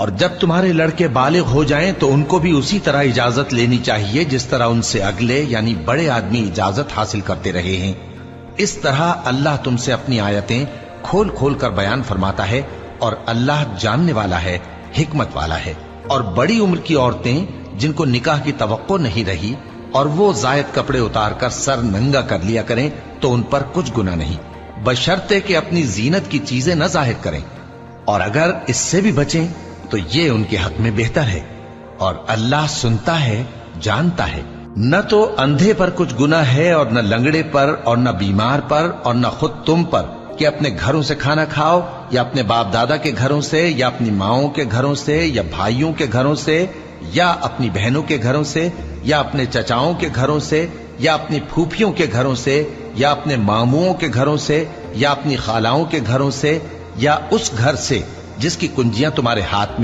اور جب تمہارے لڑکے بالغ ہو جائیں تو ان کو بھی اسی طرح اجازت لینی چاہیے جس طرح ان سے اگلے یعنی بڑے آدمی اجازت حاصل کرتے رہے ہیں۔ اس طرح اللہ تم سے اپنی آیتیں کھول کھول کر بیان فرماتا ہے، اور اللہ جاننے والا ہے، حکمت والا ہے۔ اور بڑی عمر کی عورتیں جن کو نکاح کی توقع نہیں رہی اور وہ زائد کپڑے اتار کر سر ننگا کر لیا کریں تو ان پر کچھ گناہ نہیں، بشرطے کہ اپنی زینت کی چیزیں نہ ظاہر کریں، اور اگر اس سے بھی بچیں تو یہ ان کے حق میں بہتر ہے، اور اللہ سنتا ہے، جانتا ہے۔ نہ تو اندھے پر کچھ گناہ ہے اور نہ لنگڑے پر اور نہ بیمار پر اور نہ خود تم پر کہ اپنے گھروں سے کھانا کھاؤ یا اپنے باپ دادا کے گھروں سے یا اپنی ماؤں کے گھروں سے یا بھائیوں کے گھروں سے یا اپنی بہنوں کے گھروں سے یا اپنے چچاؤں کے گھروں سے یا اپنی پھوپھیوں کے گھروں سے یا اپنے ماموؤں کے گھروں سے یا اپنی خالاؤں کے گھروں سے یا اس گھر سے جس کی کنجیاں تمہارے ہاتھ میں